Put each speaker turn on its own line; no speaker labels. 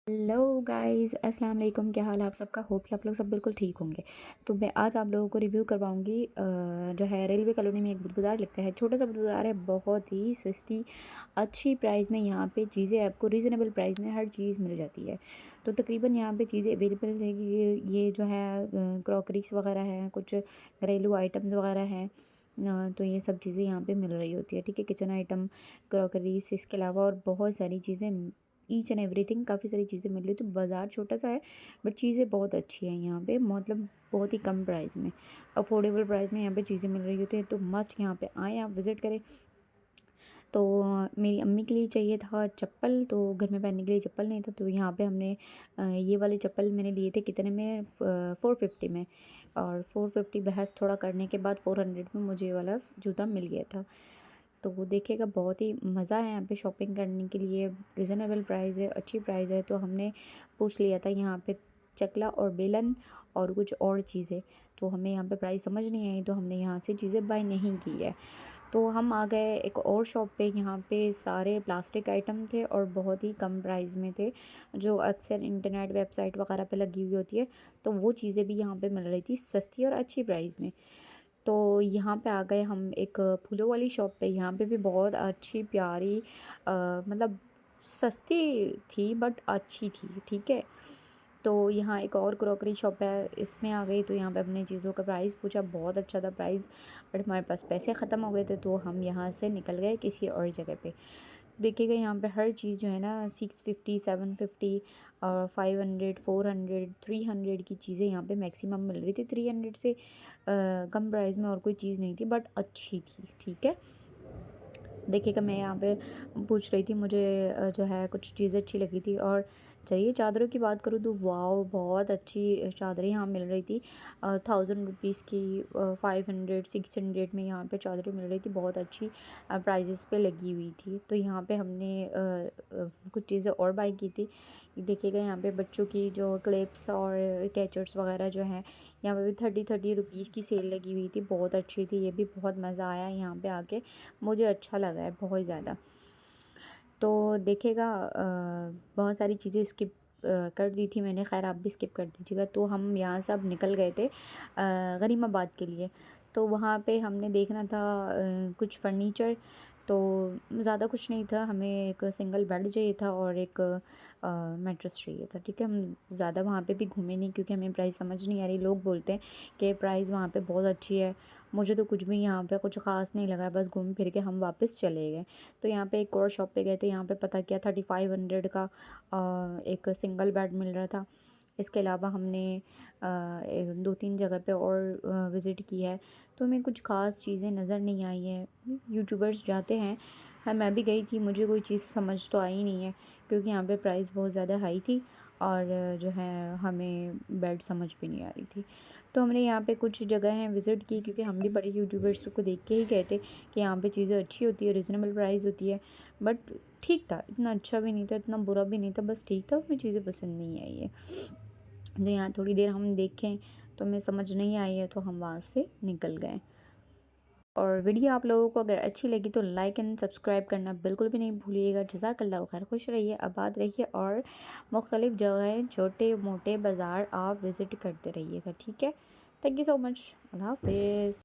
Hello guys, अस्सलाम वालेकुम। क्या हाल है आप सबका? होप कि आप लोग सब बिल्कुल ठीक होंगे। तो मैं आज आप लोगों को रिव्यू करवाऊंगी जो है रेलवे कॉलोनी में एक बुध बाज़ार लगता है। छोटा सा बुध बाज़ार है, बहुत ही सस्ती अच्छी प्राइस में यहाँ पे चीज़ें आपको रीज़नेबल प्राइस में हर चीज़ मिल जाती है। तो तकरीबन यहाँ पे चीज़ें अवेलेबल है। ये जो है क्रॉकरीज वगैरह हैं, कुछ घरेलू आइटम्स वगैरह हैं। तो ये सब चीज़ें यहाँ पे मिल रही होती है। ठीक है, किचन आइटम, क्रॉकरीज, इसके अलावा और बहुत सारी चीज़ें, ईच एंड एवरीथिंग, काफ़ी सारी चीज़ें मिल रही। तो बाज़ार छोटा सा है बट चीज़ें बहुत अच्छी हैं यहाँ पे, मतलब बहुत ही कम प्राइस में, अफोर्डेबल प्राइस में यहाँ पे चीज़ें मिल रही होती हैं। तो मस्ट यहाँ पे आएँ, आप विज़िट करें। तो मेरी अम्मी के लिए चाहिए था चप्पल, तो घर में पहनने के लिए चप्पल नहीं था, तो यहाँ पे हमने ये वाले चप्पल मैंने लिए थे। कितने में? 450 में। और 450 बहस थोड़ा करने के बाद 400 में मुझे ये वाला जूता मिल गया था। तो वो देखिएगा, बहुत ही मज़ा है यहाँ पे शॉपिंग करने के लिए। रिज़नेबल प्राइस है, अच्छी प्राइस है। तो हमने पूछ लिया था यहाँ पे चकला और बेलन और कुछ और चीज़ें। तो हमें यहाँ पे प्राइस समझ नहीं आई, तो हमने यहाँ से चीज़ें बाय नहीं की है। तो हम आ गए एक और शॉप पे। यहाँ पे सारे प्लास्टिक आइटम थे और बहुत ही कम प्राइस में थे, जो अक्सर इंटरनेट वेबसाइट वगैरह पे लगी हुई होती है। तो वो चीज़ें भी यहाँ पे मिल रही थी सस्ती और अच्छी प्राइस में। तो यहाँ पे आ गए हम एक फूलों वाली शॉप पे। यहाँ पे भी बहुत अच्छी प्यारी मतलब सस्ती थी बट अच्छी थी। ठीक है, तो यहाँ एक और क्रॉकरी शॉप है, इसमें आ गई। तो यहाँ पे अपने चीज़ों का प्राइस पूछा, बहुत अच्छा था प्राइस, बट हमारे पास पैसे ख़त्म हो गए थे, तो हम यहाँ से निकल गए किसी और जगह पे। देखिएगा, यहाँ पे हर चीज़ जो है ना 650, 750 और 500, 400, 300 की चीज़ें यहाँ पे मैक्सिमम मिल रही थी। 300 से कम प्राइस में और कोई चीज़ नहीं थी बट अच्छी थी। ठीक है, देखिएगा, मैं यहाँ पे पूछ रही थी, मुझे जो है कुछ चीज़ें अच्छी लगी थी। और चलिए, चादरों की बात करूँ तो वाओ, बहुत अच्छी चादरें यहाँ मिल रही थी। 1000 रुपीज़ की 500, 600 में यहाँ पे चादरें मिल रही थी, बहुत अच्छी प्राइजेस पे लगी हुई थी। तो यहाँ पे हमने कुछ चीज़ें और बाई की थी। देखिएगा, यहाँ पे बच्चों की जो क्लिप्स और कैचर्स वगैरह जो हैं, यहाँ पे भी 30-30 रुपीज़ की सेल लगी हुई थी, बहुत अच्छी थी। ये भी बहुत मज़ा आया यहाँ पे आके, मुझे अच्छा लगा है बहुत ज़्यादा। तो देखिएगा, बहुत सारी चीज़ें स्किप कर दी थी मैंने, खैर आप भी स्किप कर दीजिएगा। तो हम यहाँ से अब निकल गए थे गनीमाबाद के लिए। तो वहाँ पे हमने देखना था कुछ फर्नीचर। तो ज़्यादा कुछ नहीं था, हमें एक सिंगल बेड चाहिए था और एक मैट्रेस चाहिए था। ठीक है, हम ज़्यादा वहाँ पे भी घूमे नहीं क्योंकि हमें प्राइस समझ नहीं आ रही। लोग बोलते हैं कि प्राइस वहाँ पे बहुत अच्छी है, मुझे तो कुछ भी यहाँ पे कुछ ख़ास नहीं लगा, बस घूम फिर के हम वापस चले गए। तो यहाँ पे एक और शॉप पे गए थे, यहाँ पे पता किया 3500 का एक सिंगल बेड मिल रहा था। इसके अलावा हमने 2-3 जगह पे और विज़िट की है, तो हमें कुछ ख़ास चीज़ें नज़र नहीं आई है। यूट्यूबर्स जाते हैं, हाँ मैं भी गई थी, मुझे कोई चीज़ समझ तो आई नहीं है क्योंकि यहाँ पे प्राइस बहुत ज़्यादा हाई थी और जो है हमें बेड समझ भी नहीं आ रही थी। तो हमने यहाँ पे कुछ जगह हैं विज़िट की क्योंकि हम भी बड़े यूट्यूबर्स को देख के ही गए थे कि यहाँ पे चीज़ें अच्छी होती है, रिजनेबल प्राइस होती है। बट ठीक था, इतना अच्छा भी नहीं था, इतना बुरा भी नहीं था, बस ठीक था। हमें चीज़ें पसंद नहीं आई है, तो यहाँ थोड़ी देर हम देखें तो हमें समझ नहीं आई है, तो हम वहाँ से निकल गए। और वीडियो आप लोगों को अगर अच्छी लगी तो लाइक एंड सब्सक्राइब करना बिल्कुल भी नहीं भूलिएगा। जज़ाकल्लाह खैर, खुश रहिए, आबाद रहिए और मुख्तलिफ़ जगहें, छोटे मोटे बाज़ार आप विज़िट करते रहिएगा। ठीक है, थैंक यू सो मच, अल्लाह हाफ़िज़।